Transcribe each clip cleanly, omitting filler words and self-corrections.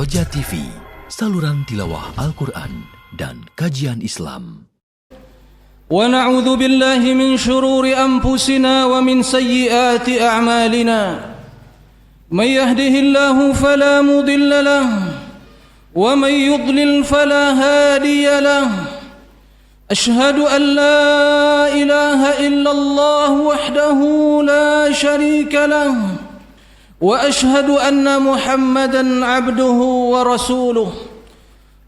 Roja TV, saluran tilawah Al-Quran dan kajian Islam. Wa na'udzu billahi min syururi anfusina wa min sayyiati a'malina. May yahdihillahu fala mudilla lahu wa may yudlil fala hadiya lahu. Ashhadu an la ilaha illallah wahdahu la syarika lahu. وأشهد أن محمدًا عبده ورسوله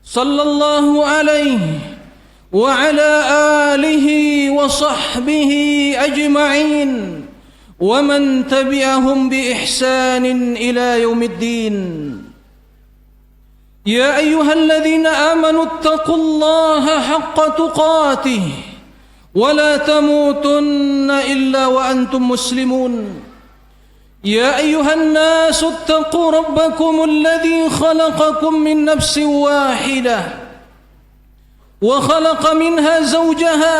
صلى الله عليه وعلى آله وصحبه أجمعين ومن تبعهم بإحسان إلى يوم الدين. يا أيها الذين آمنوا اتقوا الله حق تقاته ولا تموتن إلا وأنتم مسلمون. يا أيها الناس اتقوا ربكم الذي خلقكم من نفس واحدة وخلق منها زوجها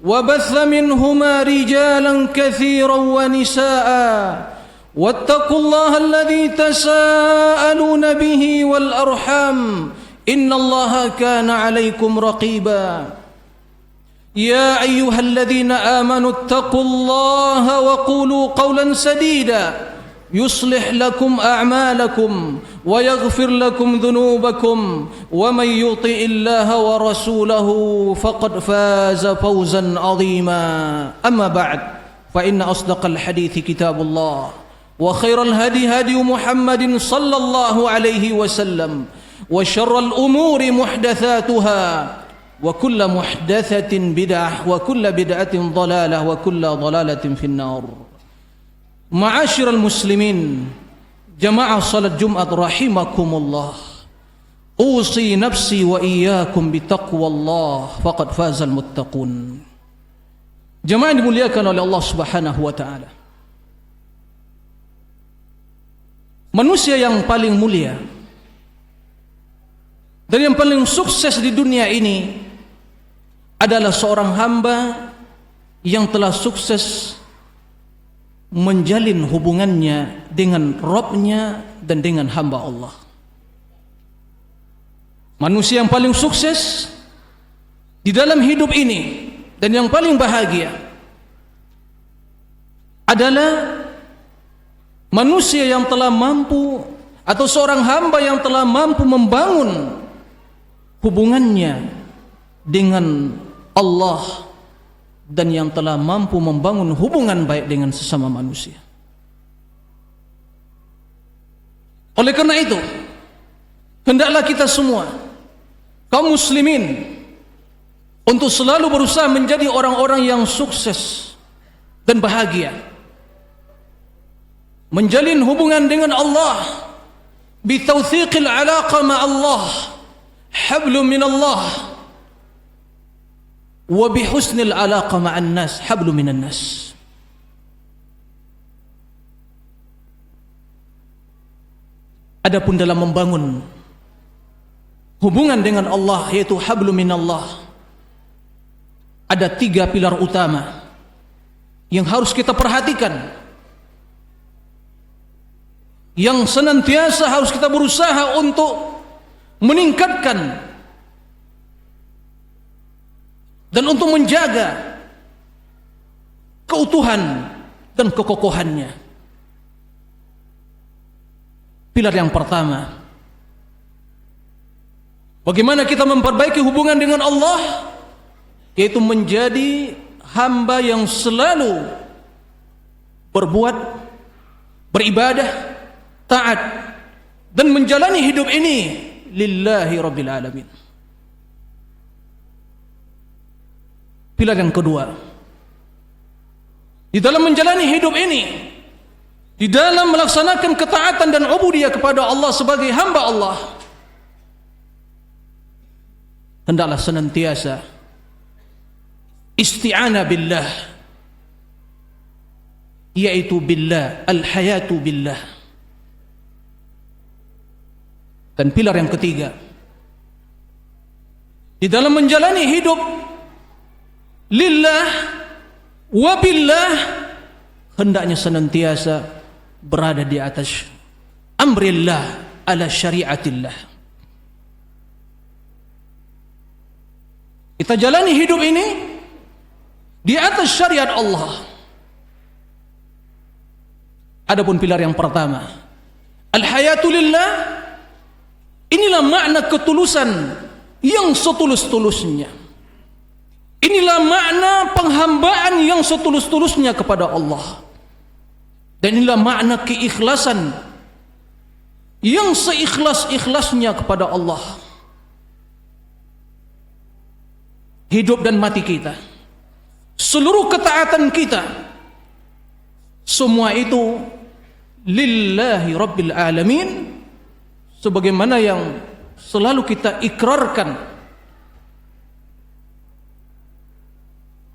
وبث منهما رجالا كثيرا ونساء واتقوا الله الذي تساءلون به والأرحام إن الله كان عليكم رقيبا. يا أيها الذين آمنوا اتقوا الله وقولوا قولا سديدا يصلح لكم أعمالكم ويغفر لكم ذنوبكم ومن يطع الله ورسوله فقد فاز فوزا عظيما. أما بعد فإن أصدق الحديث كتاب الله وخير الهدي هدي محمد صلى الله عليه وسلم وشر الأمور محدثاتها وكل محدثة بدعة وكل بدعة ضلالة وكل ضلالة في النار. معاشر المسلمين جماعة صلاة جمعة رحمكم الله، أوصي نفسي وإياكم بتقوى الله فقد فاز المتقون. Jemaah dimuliakan oleh Allah Subhanahu wa taala. Manusia yang paling mulia dan yang paling sukses di dunia ini adalah seorang hamba yang telah sukses menjalin hubungannya dengan Rabb-Nya dan dengan hamba Allah. Manusia yang paling sukses di dalam hidup ini dan yang paling bahagia adalah manusia yang telah mampu, atau seorang hamba yang telah mampu membangun hubungannya dengan Allah dan yang telah mampu membangun hubungan baik dengan sesama manusia. Oleh karena itu, hendaklah kita semua kaum muslimin untuk selalu berusaha menjadi orang-orang yang sukses dan bahagia, menjalin hubungan dengan Allah bitawthiqil alaqa ma'allah, hablum minallah, wa bihusnil alaqa ma'an nas, hablum minan nas. Adapun dalam membangun hubungan dengan Allah, yaitu hablum minallah, ada 3 pilar utama yang harus kita perhatikan, yang senantiasa harus kita berusaha untuk meningkatkan dan untuk menjaga keutuhan dan kekokohannya. Pilar yang pertama, bagaimana kita memperbaiki hubungan dengan Allah, yaitu menjadi hamba yang selalu berbuat, beribadah, taat, dan menjalani hidup ini lillahi rabbil alamin. Pilar yang kedua, di dalam menjalani hidup ini, di dalam melaksanakan ketaatan dan ubudiyah kepada Allah sebagai hamba Allah, hendaklah senantiasa isti'anah billah, yaitu billah, al-hayatu billah. Dan pilar yang ketiga, di dalam menjalani hidup lillah wa billah, hendaknya senantiasa berada di atas amrillah, ala syariatillah. Kita jalani hidup ini di atas syariat Allah. Adapun pilar yang pertama, al-hayatu lillah, inilah makna ketulusan yang setulus-tulusnya. Inilah makna penghambaan yang setulus-tulusnya kepada Allah. Dan inilah makna keikhlasan yang seikhlas-ikhlasnya kepada Allah. Hidup dan mati kita, seluruh ketaatan kita, semua itu lillahi rabbil alamin, sebagaimana yang selalu kita ikrarkan.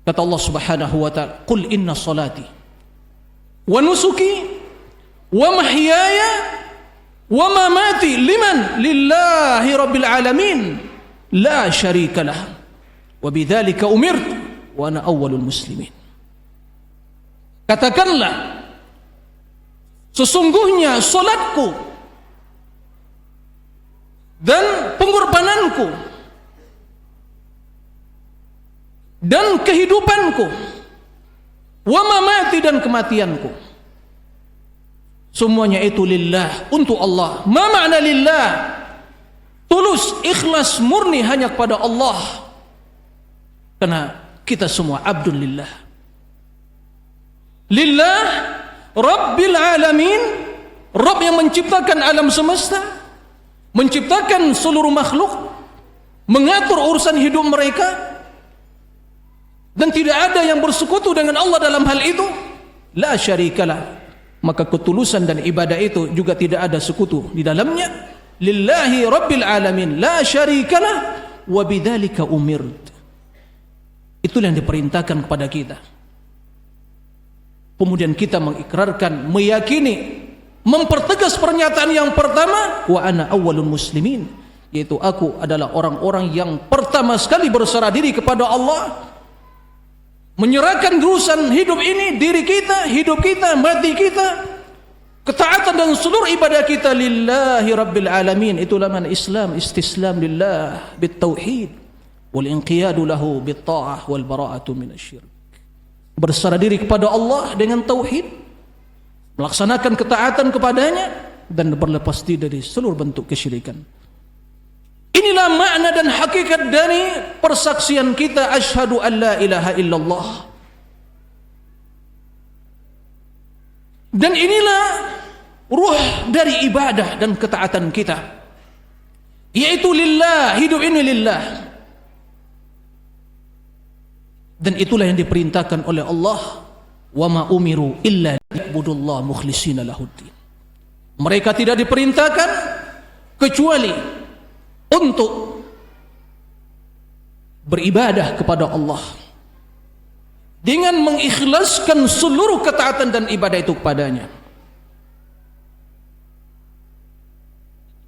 Kata Allah Subhanahu wa ta'ala, qul inna salati wa nusuki wa mahyaya wa mamati liman lillahi rabbil alamin la syarika lah wa bidzalika umirtu wa ana awwalul muslimin. Katakanlah, sesungguhnya salatku dan pengorbananku dan kehidupanku, wa mamati dan kematianku, semuanya itu lillah, untuk Allah. Ma makna lillah? Tulus, ikhlas, murni hanya kepada Allah. Karena kita semua abdul lillah. Lillah rabbil alamin, Rabb yang menciptakan alam semesta, menciptakan seluruh makhluk, mengatur urusan hidup mereka, dan tidak ada yang bersekutu dengan Allah dalam hal itu. La syarikalah, maka ketulusan dan ibadah itu juga tidak ada sekutu di dalamnya. Lillahi rabbil alamin la syarikalah wa bidzalika umirt. Itulah yang diperintahkan kepada kita. Kemudian kita mengikrarkan, meyakini, mempertegas pernyataan yang pertama, wa ana awwalul muslimin, yaitu aku adalah orang-orang yang pertama sekali berserah diri kepada Allah, menyerahkan urusan hidup ini, diri kita, hidup kita, mati kita, ketaatan dan seluruh ibadah kita lillahi rabbil alamin. Itulah makna Islam, istislam lillah bitauhid wal inqiyadu lahu bitta'ah wal bara'atu minasyirik. Berserah diri kepada Allah dengan tauhid, melaksanakan ketaatan kepadanya, dan berlepas diri dari seluruh bentuk kesyirikan. Inilah makna dan hakikat dari persaksian kita, asyhadu an la ilaha illallah. Dan inilah ruh dari ibadah dan ketaatan kita, yaitu lillah, hidup ini lillah. Dan itulah yang diperintahkan oleh Allah, wa ma umiru illa liya'budullah mukhlishina lahuddin. Mereka tidak diperintahkan kecuali untuk beribadah kepada Allah dengan mengikhlaskan seluruh ketaatan dan ibadah itu kepadanya.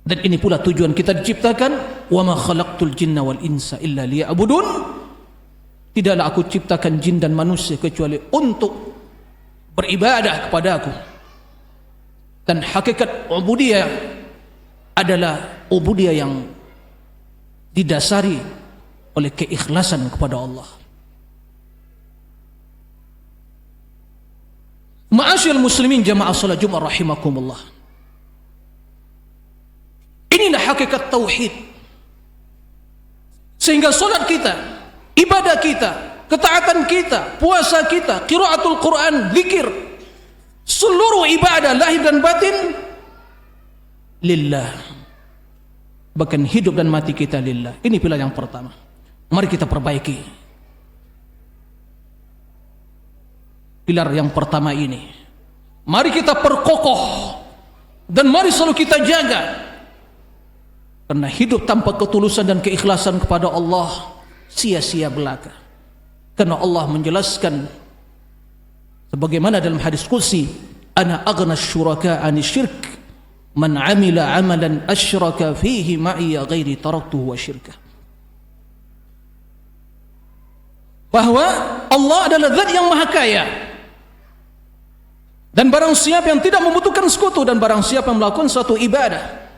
Dan ini pula tujuan kita diciptakan, wa ma khalaqtul jinna wal insa illa liya'budun. Tidaklah aku ciptakan jin dan manusia kecuali untuk beribadah kepada aku. Dan hakikat ubudiyah adalah ubudiyah yang didasari oleh keikhlasan kepada Allah. Ma'asyiral muslimin jamaah salat Jumat rahimakumullah. Inilah hakikat tauhid. Sehingga salat kita, ibadah kita, ketaatan kita, puasa kita, qiraatul Quran, zikir, seluruh ibadah lahir dan batin lillah. Bahkan hidup dan mati kita lillah. Ini pilar yang pertama. Mari kita perbaiki pilar yang pertama ini. Mari kita perkokoh dan mari selalu kita jaga. Karena hidup tanpa ketulusan dan keikhlasan kepada Allah sia-sia belaka. Karena Allah menjelaskan sebagaimana dalam hadis qudsi, ana aghna syuraka 'ani syirk man 'amila 'amalan asyraka fihi ma'i ghairi taraktuhu wa syirkah. Bahwa Allah adalah zat yang maha kaya, dan barang siapa yang tidak membutuhkan sekutu, dan barang siapa yang melakukan suatu ibadah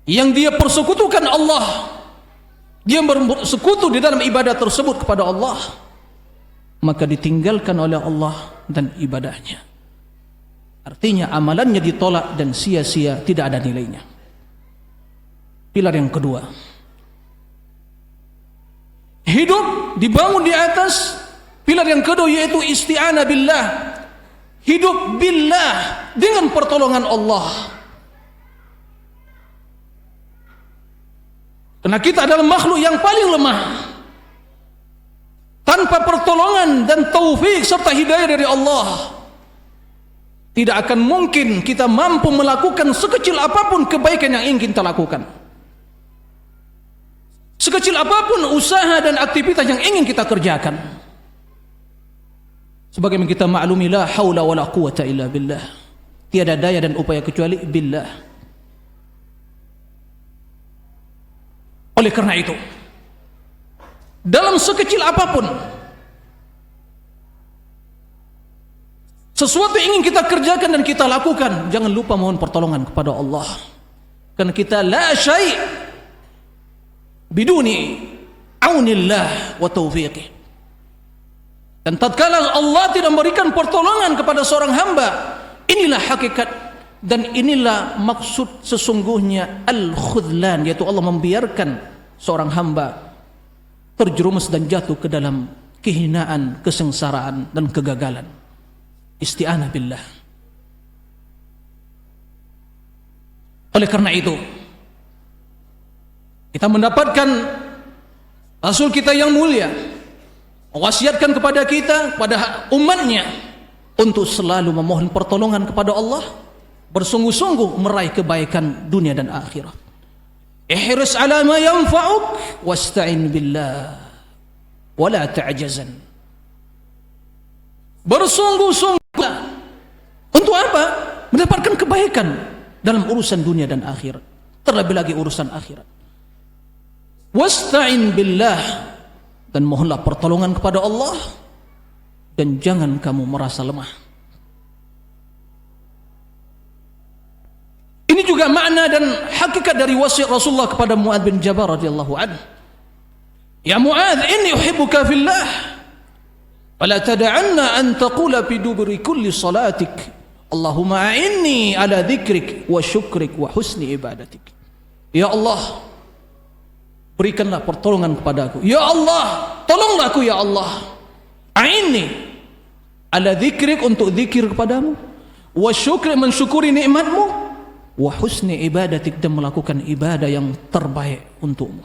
yang dia persekutukan Allah, dia bersekutu di dalam ibadah tersebut kepada Allah, maka ditinggalkan oleh Allah dan ibadahnya. Artinya amalannya ditolak dan sia-sia, tidak ada nilainya. Pilar yang kedua, hidup dibangun di atas pilar yang kedua, yaitu isti'anah billah. Hidup billah, dengan pertolongan Allah. Karena kita adalah makhluk yang paling lemah. Tanpa pertolongan dan taufik serta hidayah dari Allah, tidak akan mungkin kita mampu melakukan sekecil apapun kebaikan yang ingin kita lakukan. Sekecil apapun usaha dan aktivitas yang ingin kita kerjakan. Sebagaimana kita maklumi, la haula wala quwata illa billah. Tiada daya dan upaya kecuali billah. Oleh karena itu, dalam sekecil apapun sesuatu yang ingin kita kerjakan dan kita lakukan, jangan lupa mohon pertolongan kepada Allah. Karena kita la syai' biduni aunillah wa taufiqih. Dan tatkala Allah tidak memberikan pertolongan kepada seorang hamba, inilah hakikat dan inilah maksud sesungguhnya al-khudlan, yaitu Allah membiarkan seorang hamba terjerumus dan jatuh ke dalam kehinaan, kesengsaraan dan kegagalan. Isti'anah billah. Oleh karena itu, kita mendapatkan Rasul kita yang mulia mewasiatkan kepada kita, kepada umatnya, untuk selalu memohon pertolongan kepada Allah, bersungguh-sungguh meraih kebaikan dunia dan akhirat. Ihris ala ma yanfa'uk wasta'in billah wala ta'jazan. Bersungguh-sungguh untuk apa? Mendapatkan kebaikan dalam urusan dunia dan akhirat, terlebih lagi urusan akhirat. Wasta'in billah, dan mohonlah pertolongan kepada Allah, dan jangan kamu merasa lemah. Ini juga makna dan hakikat dari wasiat Rasulullah kepada Mu'adz bin Jabal radhiyallahu anhu. Ya Mu'adz, inni uhibbuka fillah, fala tad'anna an taqula fi duburi kulli salatik, Allahumma a'inni ala dzikrik wa syukrik wa husni ibadatik. Ya Allah, berikanlah pertolongan kepadaku. Ya Allah, tolonglah aku ya Allah. A'inni ala dzikrik, untuk zikir kepadamu, wa syukri, mensyukuri nikmatmu, wa husni ibadatik, dan melakukan ibadah yang terbaik untukmu.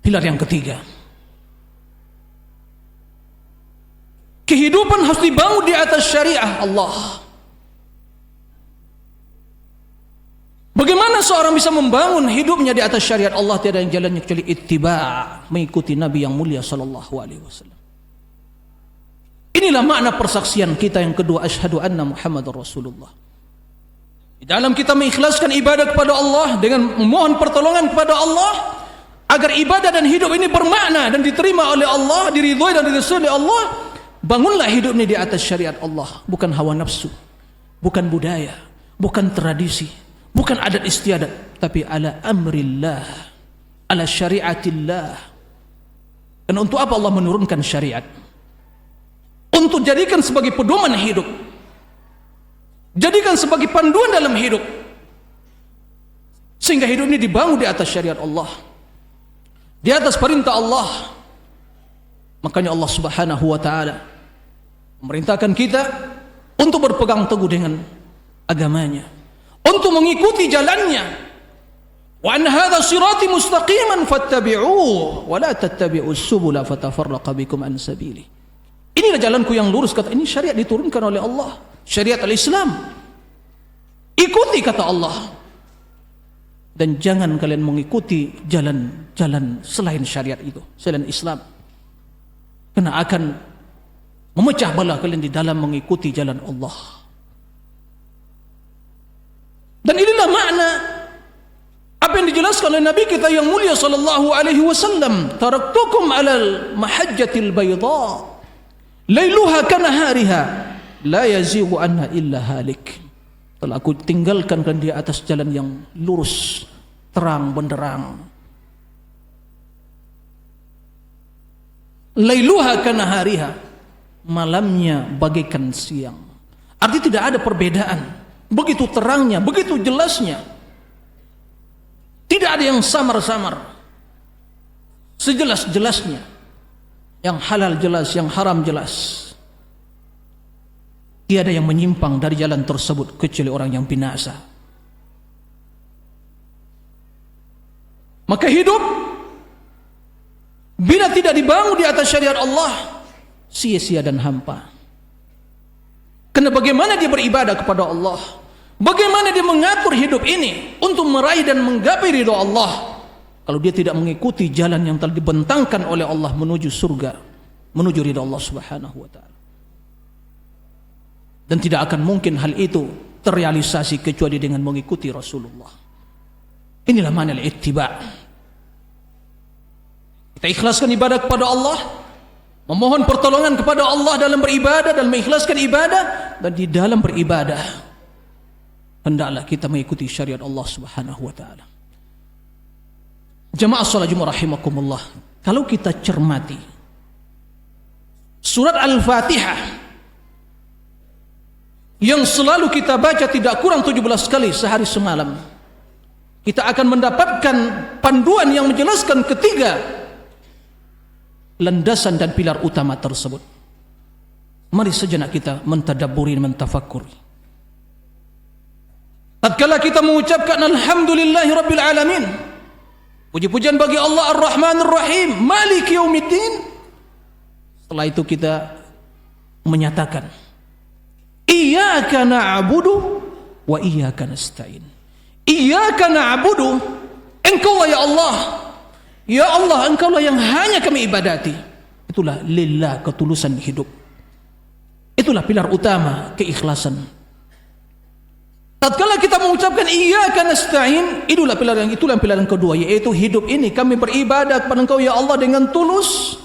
Pilar yang ketiga, kehidupan harus dibangun di atas syariah Allah. Bagaimana seorang bisa membangun hidupnya di atas syariat Allah? Tiada yang jalannya kecuali ittiba', mengikuti Nabi yang mulia sallallahu alaihi wasallam. Inilah makna persaksian kita yang kedua, asyhadu anna Muhammadar Rasulullah. Di dalam kita mengikhlaskan ibadah kepada Allah dengan memohon pertolongan kepada Allah agar ibadah dan hidup ini bermakna dan diterima oleh Allah, diridhoi dan diridhoi oleh Allah. Bangunlah hidup ini di atas syariat Allah, bukan hawa nafsu, bukan budaya, bukan tradisi, bukan adat istiadat, tapi ala amrillah, ala syariatillah. Dan untuk apa Allah menurunkan syariat? Untuk jadikan sebagai pedoman hidup, jadikan sebagai panduan dalam hidup, sehingga hidup ini dibangun di atas syariat Allah, di atas perintah Allah. Makanya Allah subhanahu wa ta'ala memerintahkan kita untuk berpegang teguh dengan agamanya, untuk mengikuti jalannya. Wa an hadza sirati mustaqiman fattabi'uhu wa la tattabi'us subula fatafarraqa bikum an sabili. Inilah jalanku yang lurus, kata ini syariat diturunkan oleh Allah, syariat al-Islam. Ikuti kata Allah, dan jangan kalian mengikuti jalan-jalan selain syariat itu, selain Islam, karena akan memecah belah kalian di dalam mengikuti jalan Allah. Dan inilah makna apa yang dijelaskan oleh Nabi kita yang mulia sallallahu alaihi wasallam, taraktukum alal mahajjatil bayda lailuha kanahariha la yazighu anha illa halik. Telah aku tinggalkan dia atas jalan yang lurus, terang benderang. Lailuha kanahariha, malamnya bagaikan siang. Artinya tidak ada perbedaan. Begitu terangnya, begitu jelasnya. Tidak ada yang samar-samar. Sejelas-jelasnya. Yang halal jelas, yang haram jelas. Tiada yang menyimpang dari jalan tersebut kecuali orang yang binasa. Maka hidup bila tidak dibangun di atas syariat Allah, sia-sia dan hampa. Karena bagaimana dia beribadah kepada Allah, bagaimana dia mengatur hidup ini untuk meraih dan menggapai ridha Allah, kalau dia tidak mengikuti jalan yang telah dibentangkan oleh Allah menuju surga, menuju ridha Allah Subhanahu wa taala. Dan tidak akan mungkin hal itu terrealisasi kecuali dengan mengikuti Rasulullah. Inilah makna al-ittiba'. Kita ikhlaskan ibadah kepada Allah, memohon pertolongan kepada Allah dalam beribadah, dalam mengikhlaskan ibadah, dan di dalam beribadah hendaklah kita mengikuti syariat Allah Subhanahu wa taala. Jamaah salat Jumat rahimakumullah, kalau kita cermati surat Al-Fatihah yang selalu kita baca tidak kurang 17 kali sehari semalam, kita akan mendapatkan panduan yang menjelaskan ketiga landasan dan pilar utama tersebut. Mari sejenak kita mentadabburi, mentafakkuri. Tatkala kita mengucapkan alhamdulillahi rabbil alamin, puji-pujian bagi Allah Ar-Rahman Ar-Rahim, Maliki Yaumiddin. Setelah itu kita menyatakan Iyyaka na'budu wa iyyaka nasta'in. Iyyaka na'budu, engkaulah ya Allah. Ya Allah, engkaulah yang hanya kami ibadati. Itulah lillah, ketulusan hidup. Itulah pilar utama, keikhlasan. Tatkala kita mengucapkan iyyaka nasta'in, itulah pilar yang kedua, yaitu hidup ini kami beribadah kepada Engkau ya Allah dengan tulus,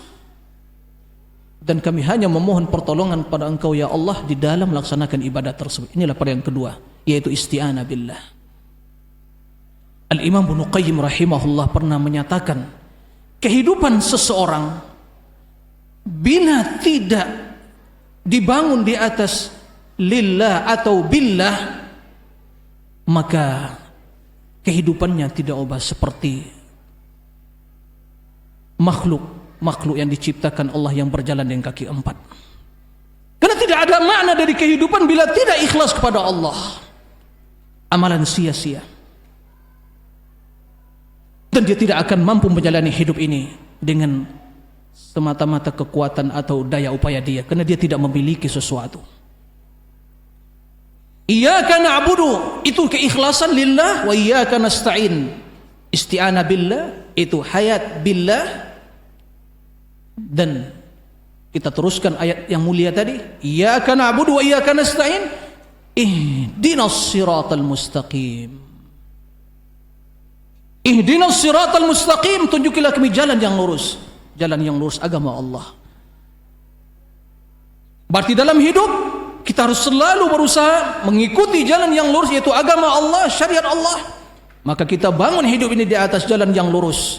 dan kami hanya memohon pertolongan pada Engkau ya Allah di dalam melaksanakan ibadah tersebut. Inilah pada yang kedua, yaitu isti'anah billah. Al-Imam Ibnu Qayyim rahimahullah pernah menyatakan, kehidupan seseorang bila tidak dibangun di atas lillah atau billah, maka kehidupannya tidak ubah seperti makhluk yang diciptakan Allah yang berjalan dengan kaki empat. Karena tidak ada makna dari kehidupan bila tidak ikhlas kepada Allah. Amalan sia-sia. Dan dia tidak akan mampu menjalani hidup ini dengan semata-mata kekuatan atau daya upaya dia, karena dia tidak memiliki sesuatu. Iyyaka na'budu, itu keikhlasan lillah, wa iyyaka nasta'in, isti'anah billah, itu hayat billah. Dan kita teruskan ayat yang mulia tadi, iyyaka na'budu wa iyyaka nasta'in, ihdinas siratal mustaqim. Ihdinas siratal mustaqim, tunjukilah kami jalan yang lurus agama Allah. Berarti dalam hidup kita harus selalu berusaha mengikuti jalan yang lurus, yaitu agama Allah, syariat Allah. Maka kita bangun hidup ini di atas jalan yang lurus.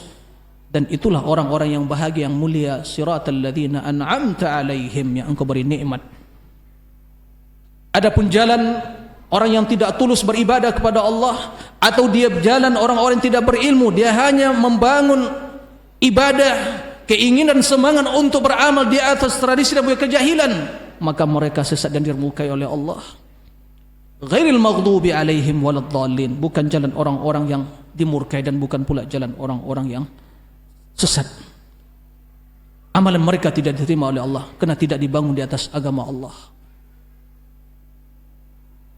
Dan itulah orang-orang yang bahagia, yang mulia, siratal ladzina an'amta alaihim, yang Engkau beri nikmat. Adapun jalan orang yang tidak tulus beribadah kepada Allah, atau dia jalan orang-orang yang tidak berilmu, dia hanya membangun ibadah, keinginan, semangat untuk beramal di atas tradisi dan kejahilan, maka mereka sesat dan dirmurkai oleh Allah. Ghairil maghdubi alaihim waladdallin, bukan jalan orang-orang yang dimurkai dan bukan pula jalan orang-orang yang sesat. Amalan mereka tidak diterima oleh Allah karena tidak dibangun di atas agama Allah.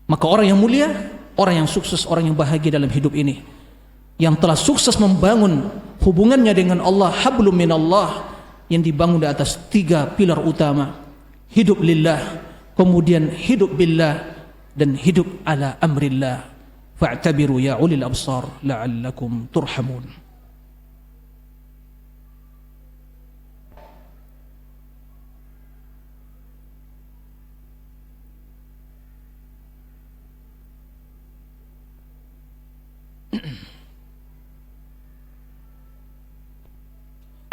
Maka orang yang mulia, orang yang sukses, orang yang bahagia dalam hidup ini, yang telah sukses membangun hubungannya dengan Allah, hablum minallah, yang dibangun di atas tiga pilar utama, hidup lillah, kemudian hidup billah, dan hidup ala amrillah. Fa'tabiru ya ulil absar la'allakum turhamun.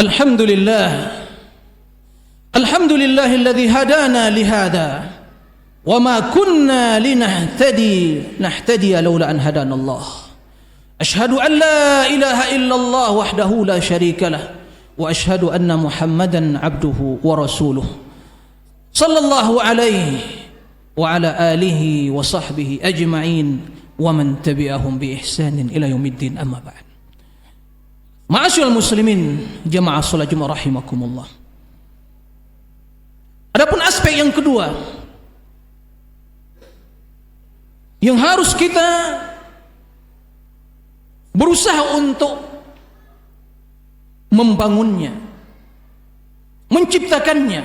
Alhamdulillah. Alhamdulillahilladzi hadana lihada wa ma kunna linahtadiya laula an hadanallah. Ashhadu an la ilaha illallah wahdahu la syarika lah wa ashhadu anna Muhammadan abduhu wa rasuluh. Sallallahu alaihi wa ala alihi wa sahbihi ajma'in wa man tabi'ahum bi ihsanin ila yaumiddin, amma ba'd. Ma'asyiral muslimin, jamaah salat Jumat rahimakumullah. Adapun aspek yang kedua yang harus kita berusaha untuk membangunnya, menciptakannya,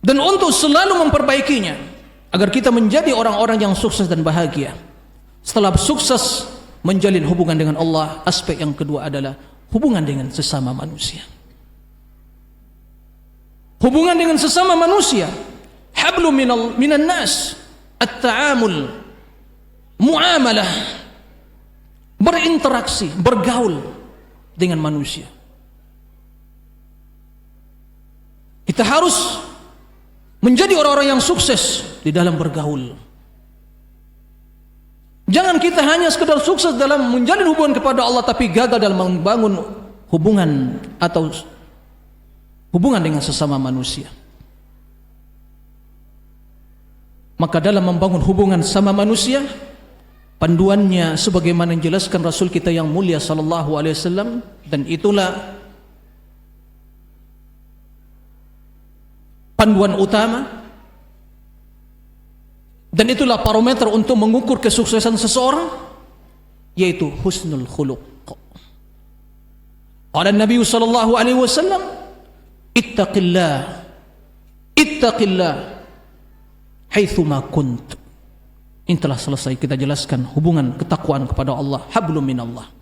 dan untuk selalu memperbaikinya agar kita menjadi orang-orang yang sukses dan bahagia. Setelah sukses menjalin hubungan dengan Allah, aspek yang kedua adalah hubungan dengan sesama manusia. Hubungan dengan sesama manusia, hablum minan nas, at-ta'amul, muamalah, berinteraksi, bergaul dengan manusia. Kita harus menjadi orang-orang yang sukses di dalam bergaul. Jangan kita hanya sekedar sukses dalam menjalin hubungan kepada Allah tapi gagal dalam membangun hubungan atau hubungan dengan sesama manusia. Maka dalam membangun hubungan sama manusia, panduannya sebagaimana yang dijelaskan Rasul kita yang mulia sallallahu alaihi wasallam, dan itulah panduan utama dan itulah parameter untuk mengukur kesuksesan seseorang, yaitu husnul khuluq. Qala Nabi sallallahu alaihi wasallam, Ittaqillah haitsuma kunt. Ini telah selesai kita jelaskan hubungan ketakwaan kepada Allah, hablum minallah.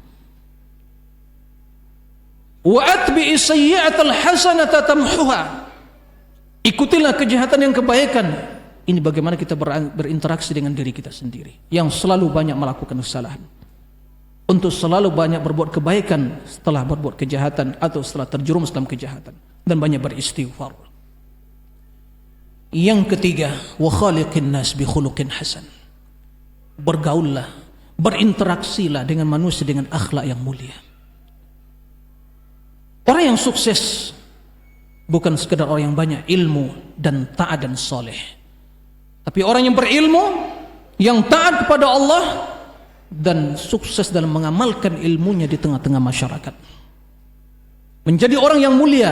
Wa atbi'i sayyi'atal hasanata tamhuha. Ikutilah kejahatan yang kebaikan. Ini bagaimana kita berinteraksi dengan diri kita sendiri yang selalu banyak melakukan kesalahan. Untuk selalu banyak berbuat kebaikan setelah berbuat kejahatan atau setelah terjerumus dalam kejahatan, dan banyak beristighfar. Yang ketiga, wa khaliqin nas bi khuluqin hasan. Bergaullah, berinteraksilah dengan manusia dengan akhlak yang mulia. Orang yang sukses bukan sekedar orang yang banyak ilmu dan taat dan soleh, tapi orang yang berilmu, yang taat kepada Allah dan sukses dalam mengamalkan ilmunya di tengah-tengah masyarakat. Menjadi orang yang mulia,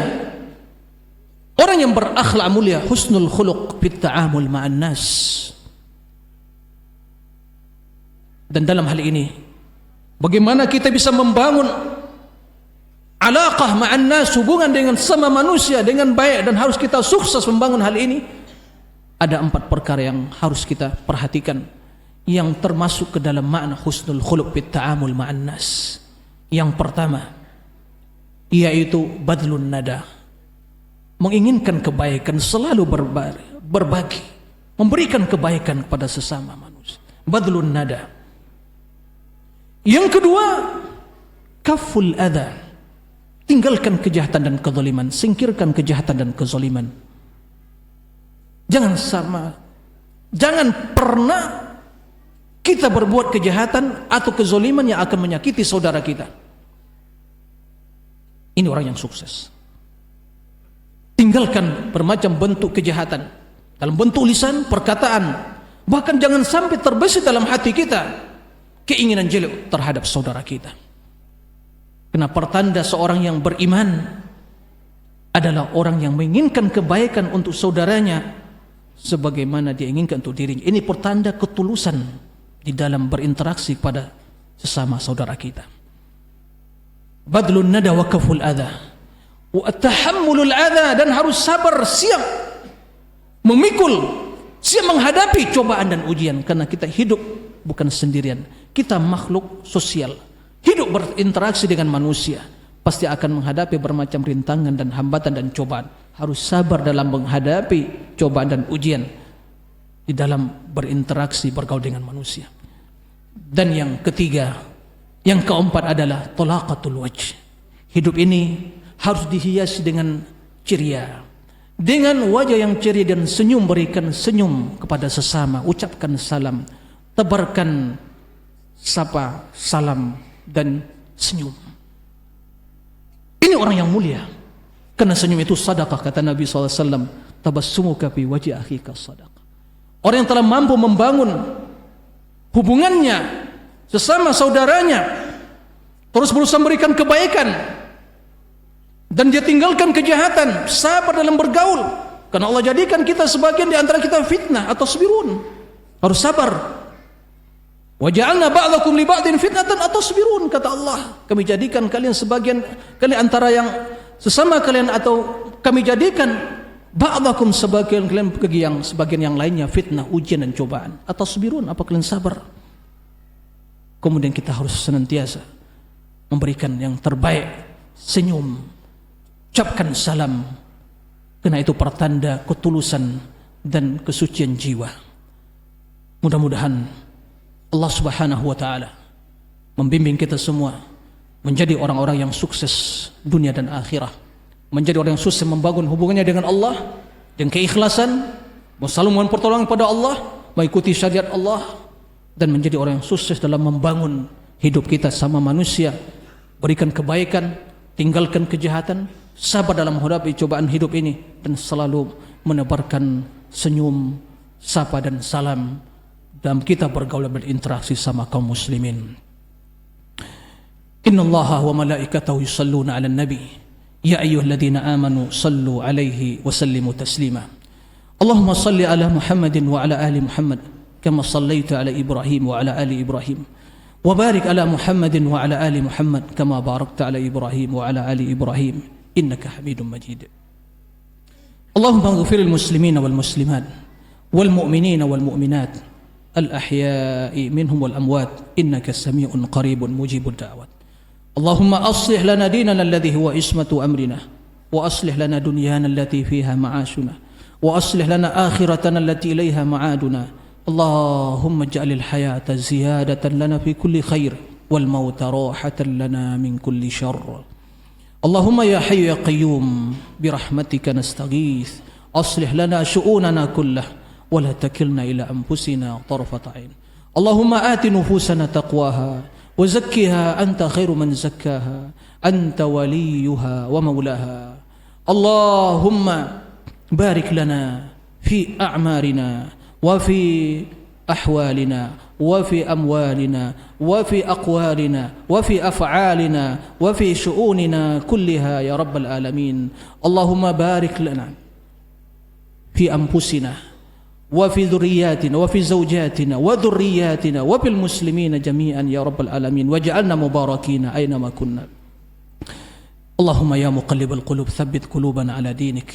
orang yang berakhlak mulia, husnul khuluq fit ta'amul ma'an nas. Dan dalam hal ini, bagaimana kita bisa membangun alaqah ma'an nas, hubungan dengan sama manusia dengan baik, dan harus kita sukses membangun hal ini. Ada 4 perkara yang harus kita perhatikan, yang termasuk ke dalam makna husnul khuluq fit ta'amul ma'an nas. Yang pertama, yaitu badlun nada, menginginkan kebaikan, selalu berbagi, memberikan kebaikan kepada sesama manusia. Badlun nada. Yang kedua, kaful adha, tinggalkan kejahatan dan kezaliman, singkirkan kejahatan dan kezaliman. Jangan pernah kita berbuat kejahatan atau kezaliman yang akan menyakiti saudara kita. Ini orang yang sukses. Tinggalkan bermacam bentuk kejahatan dalam bentuk lisan, perkataan, bahkan jangan sampai terbesit dalam hati kita keinginan jelek terhadap saudara kita. Karena pertanda seorang yang beriman adalah orang yang menginginkan kebaikan untuk saudaranya sebagaimana dia inginkan untuk dirinya. Ini pertanda ketulusan di dalam berinteraksi pada sesama saudara kita. Badlun nada wa kaful adha wa tahammulul adha, dan harus sabar, siap memikul, siap menghadapi cobaan dan ujian, karena kita hidup bukan sendirian. Kita makhluk sosial, hidup berinteraksi dengan manusia, pasti akan menghadapi bermacam rintangan dan hambatan dan cobaan. Harus sabar dalam menghadapi cobaan dan ujian di dalam berinteraksi, bergaul dengan manusia. Dan yang ketiga, yang keempat adalah talaqatul wajh. Hidup ini harus dihiasi dengan ceria. Dengan wajah yang ceria dan senyum, berikan senyum kepada sesama, ucapkan salam, tebarkan sapa, salam dan senyum. Ini orang yang mulia. Karena senyum itu sedekah, kata Nabi SAW. Tabassumuka fi wajhi akhika sedekah. Orang yang telah mampu membangun hubungannya sesama saudaranya, terus berusaha memberikan kebaikan, dan dia tinggalkan kejahatan, sabar dalam bergaul. Karena Allah jadikan kita sebagian di antara kita fitnah atau sabirun. Harus sabar. Wa ja'alna ba'dakum li ba'din fitnatan atau sabirun, kata Allah. Kami jadikan kalian sebagian, kalian antara yang sesama kalian, atau kami jadikan ba'dakum sebagian kalian bagi yang sebagian yang lainnya fitnah, ujian dan cobaan. Atau sabirun, apa kalian sabar? Kemudian kita harus senantiasa memberikan yang terbaik, senyum, ucapkan salam, karena itu pertanda ketulusan dan kesucian jiwa. Mudah-mudahan Allah Subhanahu wa taala membimbing kita semua menjadi orang-orang yang sukses dunia dan akhirah, menjadi orang yang sukses membangun hubungannya dengan Allah dengan keikhlasan, selalu mohon pertolongan pada Allah, mengikuti syariat Allah, dan menjadi orang yang sukses dalam membangun hidup kita sama manusia, berikan kebaikan, tinggalkan kejahatan, sabar dalam menghadapi cobaan hidup ini, dan selalu menebarkan senyum, sapa dan salam dalam kita bergaul dan berinteraksi sama kaum muslimin. Innallaha wa malaikatahu yusalluna 'alan nabi ya ayyuhalladzina amanu sallu 'alaihi wa sallimu taslima. Allahumma salli 'ala Muhammadin wa 'ala ali Muhammad kama sallaita 'ala Ibrahim wa 'ala ali Ibrahim. Wa barik 'ala Muhammadin wa 'ala ali Muhammad kama barakta 'ala Ibrahim wa 'ala ali Ibrahim innaka Hamidum Majid. Allahumma ighfir lil muslimina wal muslimat wal mu'minina wal mu'minat الأحياء منهم والأموات إنك سميع قريب مجيب الدعوات. اللهم أصلح لنا ديننا الذي هو عصمة أمرنا، وأصلح لنا دنيانا التي فيها معاشنا، وأصلح لنا آخرتنا التي إليها معادنا. اللهم اجعل الحياة زيادة لنا في كل خير والموت راحة لنا من كل شر. اللهم يا حي يا قيوم برحمتك نستغيث، أصلح لنا شؤوننا كلها ولا تكلنا إلى أنفسنا طرفة عين. اللهم آت نفوسنا تقواها وزكها أنت خير من زكاها أنت وليها ومولاها. اللهم بارك لنا في أعمارنا وفي أحوالنا وفي أموالنا وفي أقوالنا وفي أفعالنا وفي شؤوننا كلها يا رب العالمين. اللهم بارك لنا في أنفسنا وفي ذرياتنا وفي زوجاتنا وذرياتنا وفي المسلمين جميعا يا رب العالمين، واجعلنا مباركين أينما كنا. اللهم يا مقلب القلوب ثبت قلوبنا على دينك.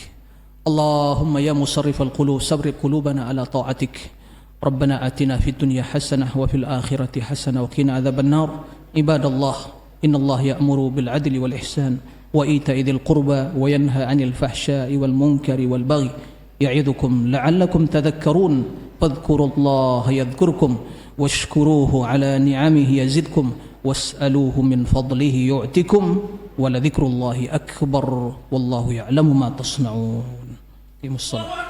اللهم يا مصرف القلوب صرف قلوبنا على طاعتك. ربنا آتنا في الدنيا حسنة وفي الآخرة حسنة وقنا عذاب النار. عباد الله، إن الله يأمر بالعدل والإحسان وإيتاء ذي القربى وينهى عن الفحشاء والمنكر والبغي يعظكم لعلكم تذكرون. فاذكروا الله يذكركم واشكروه على نعمه يزدكم واسألوه من فضله يؤتكم ولذكر الله أكبر والله يعلم ما تصنعون. الصلاة.